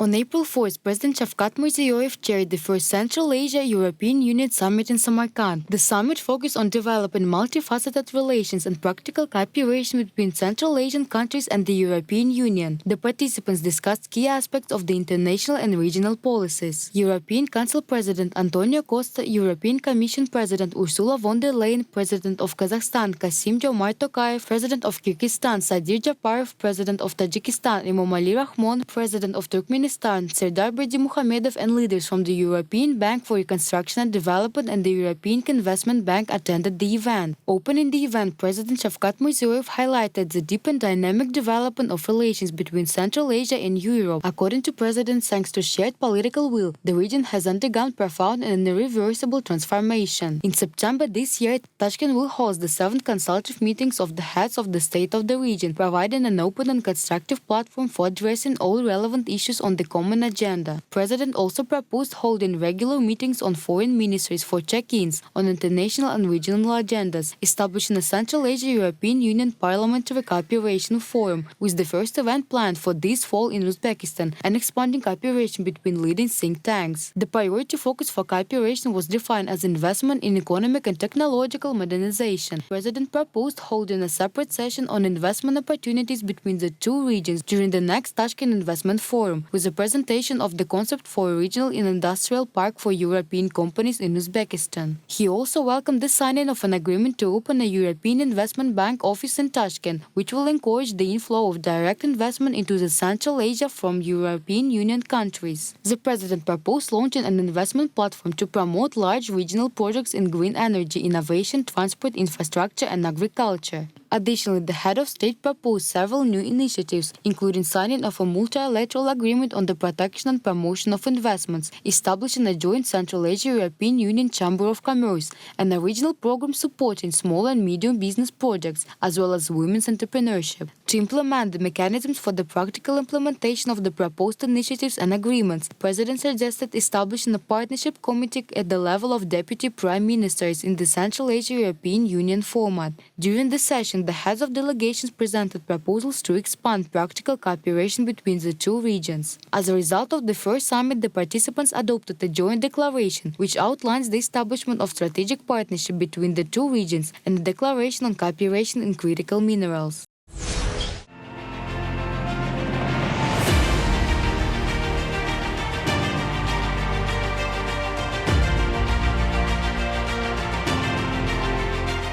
On April 4th, President Shavkat Mirziyoyev chaired the first Central Asia-European Union Summit in Samarkand. The summit focused on developing multifaceted relations and practical cooperation between Central Asian countries and the European Union. The participants discussed key aspects of the international and regional policies. European Council President Antonio Costa, European Commission President Ursula von der Leyen, President of Kazakhstan Kassym-Jomart Tokayev, President of Kyrgyzstan Sadir Japarov, President of Tajikistan Emomali Rahmon, President of Turkmenistan Serdar Berdimuhamedov, and leaders from the European Bank for Reconstruction and Development and the European Investment Bank attended the event. Opening the event, President Shavkat Mirziyoyev highlighted the deep and dynamic development of relations between Central Asia and Europe. According to President, thanks to shared political will, the region has undergone profound and irreversible transformation. In September this year, Tashkent will host the 7th consultative meetings of the heads of the state of the region, providing an open and constructive platform for addressing all relevant issues on the common agenda. President also proposed holding regular meetings on foreign ministries for check-ins on international and regional agendas, establishing a Central Asia-European Union Parliamentary Cooperation Forum, with the first event planned for this fall in Uzbekistan, and expanding cooperation between leading think tanks. The priority focus for cooperation was defined as investment in economic and technological modernization. President proposed holding a separate session on investment opportunities between the two regions during the next Tashkent Investment Forum, with a presentation of the concept for a regional and industrial park for European companies in Uzbekistan. He also welcomed the signing of an agreement to open a European Investment Bank office in Tashkent, which will encourage the inflow of direct investment into the Central Asia from European Union countries. The President proposed launching an investment platform to promote large regional projects in green energy, innovation, transport, infrastructure, and agriculture. Additionally, the head of state proposed several new initiatives, including signing of a multilateral agreement on the protection and promotion of investments, establishing a joint Central Asia-European Union Chamber of Commerce, and a regional program supporting small and medium business projects, as well as women's entrepreneurship. To implement the mechanisms for the practical implementation of the proposed initiatives and agreements, the President suggested establishing a partnership committee at the level of deputy prime ministers in the Central Asia-European Union format. During the session, the heads of delegations presented proposals to expand practical cooperation between the two regions. As a result of the first summit, the participants adopted a joint declaration, which outlines the establishment of strategic partnership between the two regions and a declaration on cooperation in critical minerals.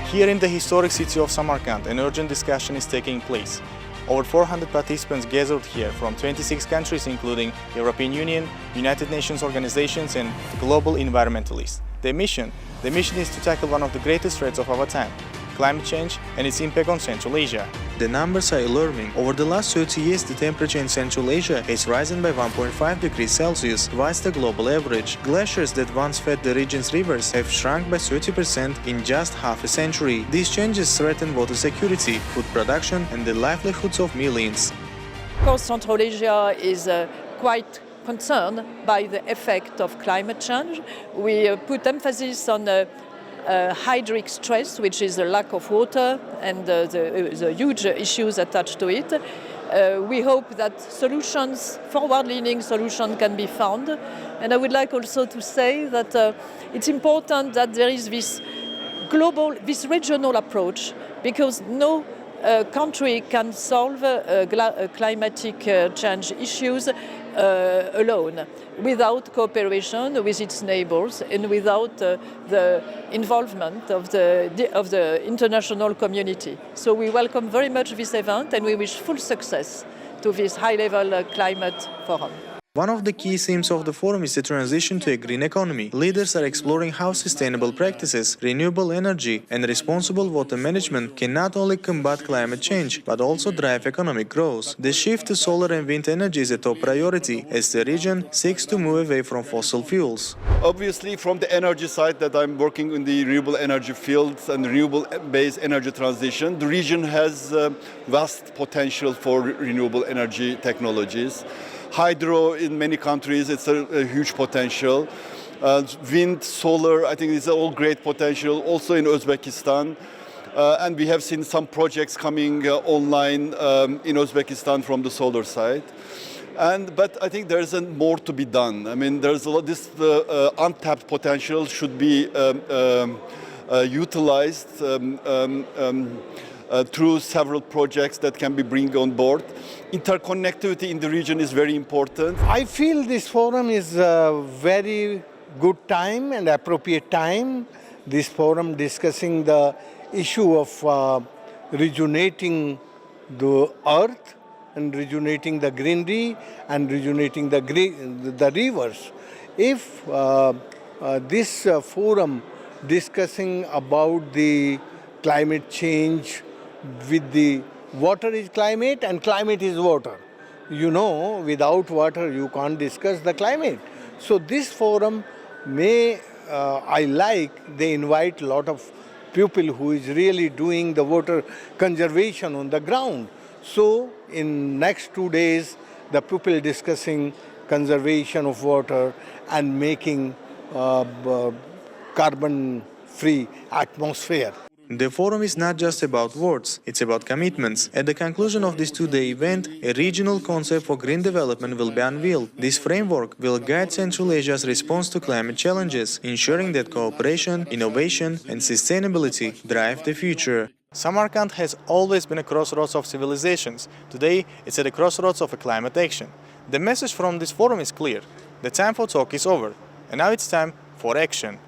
Here in the historic city of Samarkand, an urgent discussion is taking place. Over 400 participants gathered here from 26 countries, including European Union, United Nations organizations, and global environmentalists. The mission is to tackle one of the greatest threats of our time, climate change and its impact on Central Asia. The numbers are alarming. Over the last 30 years, the temperature in Central Asia has risen by 1.5 degrees Celsius, twice the global average. Glaciers that once fed the region's rivers have shrunk by 30% in just half a century. These changes threaten water security, food production, and the livelihoods of millions. Of course, Central Asia is quite concerned by the effect of climate change. We put emphasis on hydric stress, which is the lack of water and the huge issues attached to it. We hope that solutions, forward-leaning solutions, can be found. And I would like also to say that it's important that there is this regional approach, because no country can solve climatic change issues alone, without cooperation with its neighbors and without the involvement of the international community. So we welcome very much this event, and we wish full success to this high-level climate forum. One of the key themes of the forum is the transition to a green economy. Leaders are exploring how sustainable practices, renewable energy, and responsible water management can not only combat climate change, but also drive economic growth. The shift to solar and wind energy is a top priority, as the region seeks to move away from fossil fuels. Obviously, from the energy side that I'm working in the renewable energy fields and renewable-based energy transition, the region has vast potential for renewable energy technologies. Hydro in many countries, it's a huge potential. Wind, solar, I think these are all great potential, also in Uzbekistan. And we have seen some projects coming online in Uzbekistan from the solar side. But I think there's more to be done. I mean, there's a lot. This untapped potential should be utilized through several projects that can be bring on board. Interconnectivity in the region is very important. I feel this forum is a very good time and appropriate time. This forum discussing the issue of rejuvenating the earth and rejuvenating the greenery and rejuvenating the rivers. If this forum discussing about the climate change with the water is climate and climate is water. You know, without water you can't discuss the climate. So this forum I like, they invite a lot of people who is really doing the water conservation on the ground. So in next 2 days, the people discussing conservation of water and making carbon-free atmosphere. The forum is not just about words, it's about commitments. At the conclusion of this two-day event, a regional concept for green development will be unveiled. This framework will guide Central Asia's response to climate challenges, ensuring that cooperation, innovation and sustainability drive the future. Samarkand has always been a crossroads of civilizations. Today, it's at the crossroads of a climate action. The message from this forum is clear. The time for talk is over, and now it's time for action.